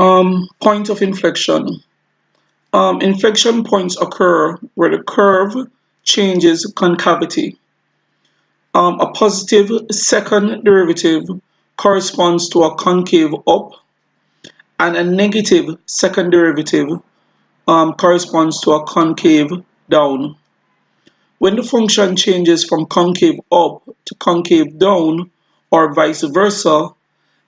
Point of inflection. Inflection points occur where the curve changes concavity. A positive second derivative corresponds to a concave up, and a negative second derivative corresponds to a concave down. When the function changes from concave up to concave down, or vice versa,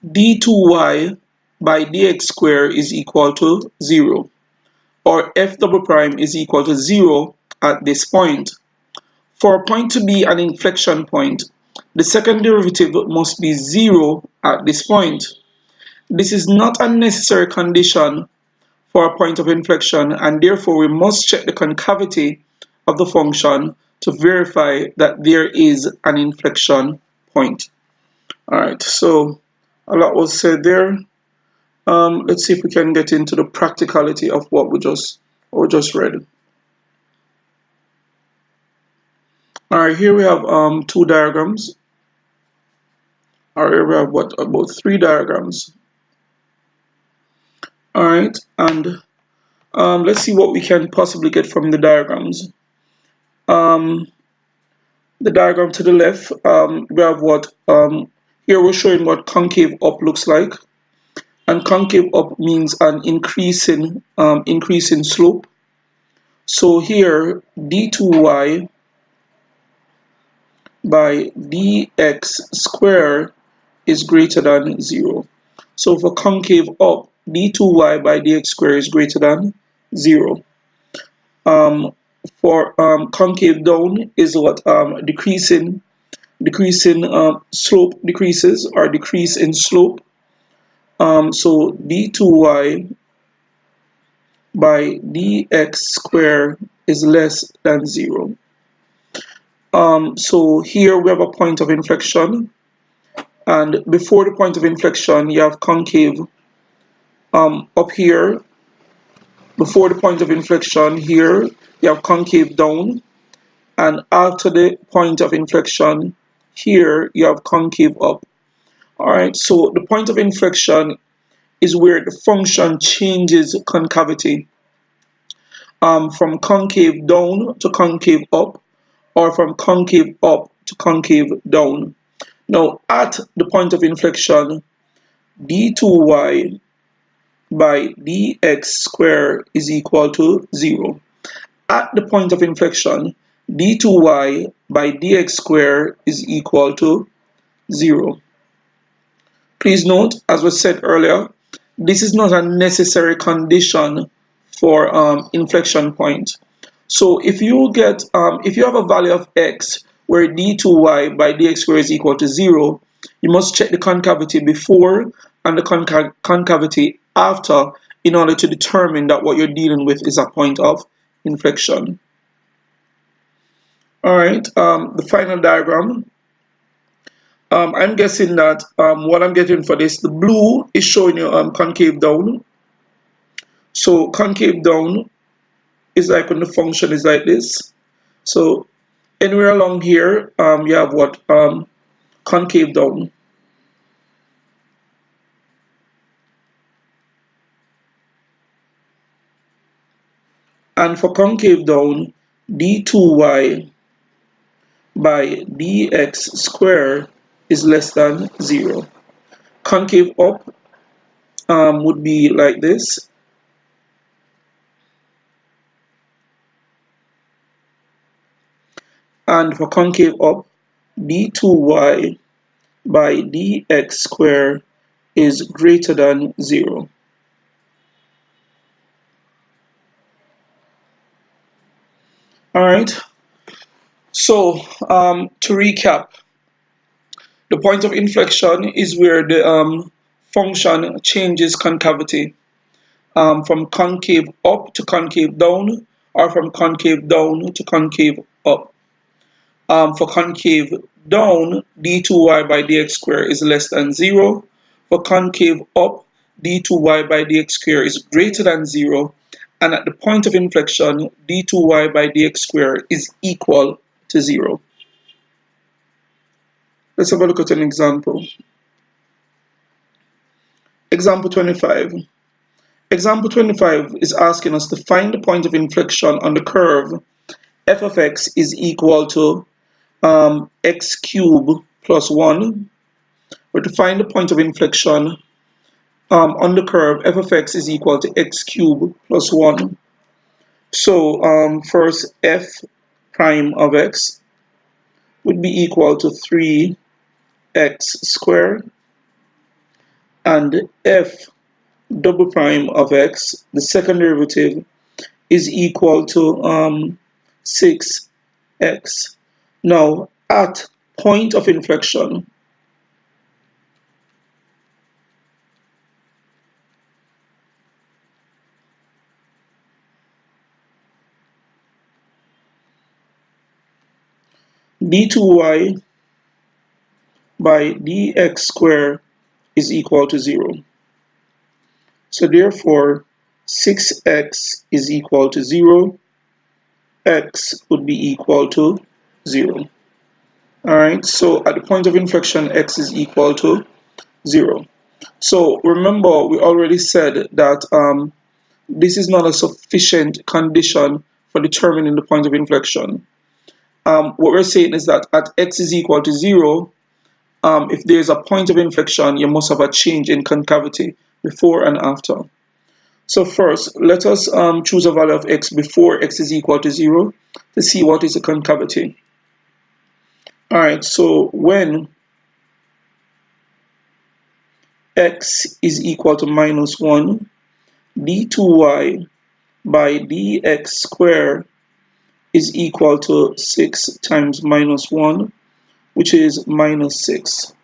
d2y by dx squared is equal to 0, or f double prime is equal to 0 at this point. For a point to be an inflection point, the second derivative must be 0 at this point. This is not a necessary condition for a point of inflection, and therefore we must check the concavity of the function to verify that there is an inflection point. Alright, so a lot was said there. Let's see if we can get into the practicality of what we just read. Alright, here we have two diagrams. Alright, here we have about three diagrams. Alright, and let's see what we can possibly get from the diagrams. The diagram to the left, we have what here we're showing what concave up looks like, and concave up means an increasing slope. So here d2y by dx squared is greater than 0. So for concave up, d2y by dx squared is greater than 0. For concave down is what decreasing slope decreases, or decrease in slope. So d2y by dx squared is less than 0. So here we have a point of inflection, and before the point of inflection you have concave up here. Before the point of inflection here you have concave down, and after the point of inflection here you have concave up. Alright, so the point of inflection is where the function changes concavity from concave down to concave up, or from concave up to concave down. Now at the point of inflection, d2y by dx squared is equal to 0. At the point of inflection, d2y by dx squared is equal to 0. Please note, as was said earlier, this is not a necessary condition for inflection point. So if you have a value of x where d2y by dx squared is equal to 0, you must check the concavity before and the concavity after in order to determine that what you're dealing with is a point of inflection. Alright, the final diagram. I'm guessing that what I'm getting for this, the blue is showing you concave down. So concave down is like when the function is like this. So anywhere along here, you have what concave down. And for concave down, d2y by dx squared is less than 0. Concave up would be like this. And for concave up, d2y by dx squared is greater than 0. Alright, so to recap, the point of inflection is where the function changes concavity from concave up to concave down, or from concave down to concave up. For concave down, d2y by dx squared is less than 0. For concave up, d2y by dx squared is greater than 0. And at the point of inflection, d2y by dx squared is equal to 0. Let's have a look at an example. Example 25. Example 25 is asking us to find the point of inflection on the curve f of x is equal to x cubed plus 1. Or to find the point of inflection on the curve f of x is equal to x cubed plus 1. So first f prime of x would be equal to 3x squared, and f double prime of x, the second derivative, is equal to 6x. Now at point of inflection, d2y by dx squared is equal to 0. So therefore 6x is equal to 0, x would be equal to 0. Alright, so at the point of inflection x is equal to 0. So remember, we already said that this is not a sufficient condition for determining the point of inflection. What we're saying is that at x is equal to 0, if there is a point of inflection, you must have a change in concavity before and after. So first, let us choose a value of x before x is equal to 0 to see what is the concavity. Alright, so when x is equal to minus 1, d2y by dx squared is equal to 6 times minus 1, which is minus 6.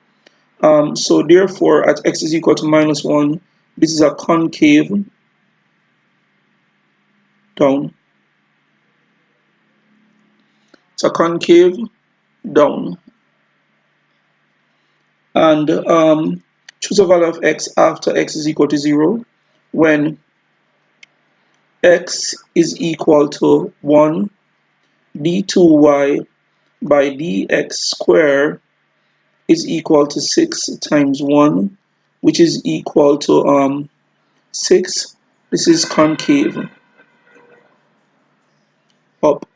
So therefore, at x is equal to minus 1, this is a concave down. It's a concave down. And choose a value of x after x is equal to 0 when x is equal to 1, d2y by dx squared is equal to 6 times 1, which is equal to 6. This is concave up.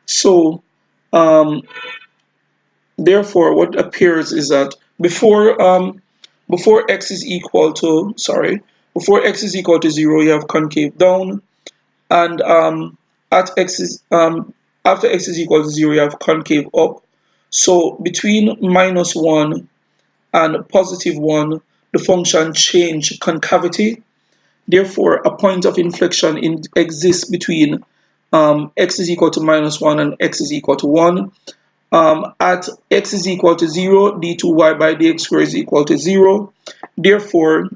So therefore what appears is that before x is equal to before x is equal to 0, you have concave down, and at x is after x is equal to 0, you have concave up. So between minus 1 and positive 1, the function change concavity. Therefore, a point of inflection exists between x is equal to minus 1 and x is equal to 1. At x is equal to 0, d2y by dx squared is equal to 0. Therefore,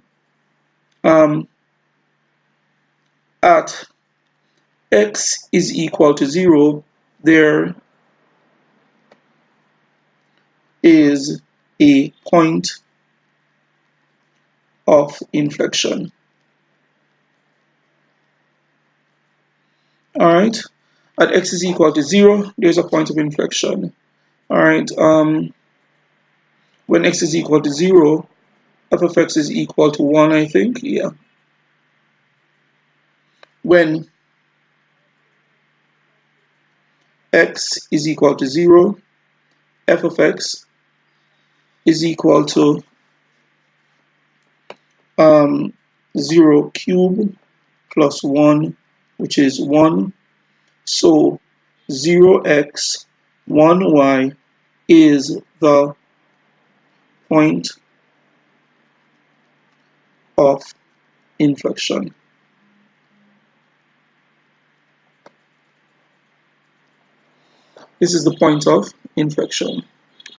at x is equal to 0, there is a point of inflection. Alright, at x is equal to 0, there's a point of inflection. Alright, when x is equal to 0, f of x is equal to 1, I think, yeah. When x is equal to 0, f of x is equal to 0 cubed plus 1, which is 1. So 0x, 1y is the point of inflection. This is the point of inflection.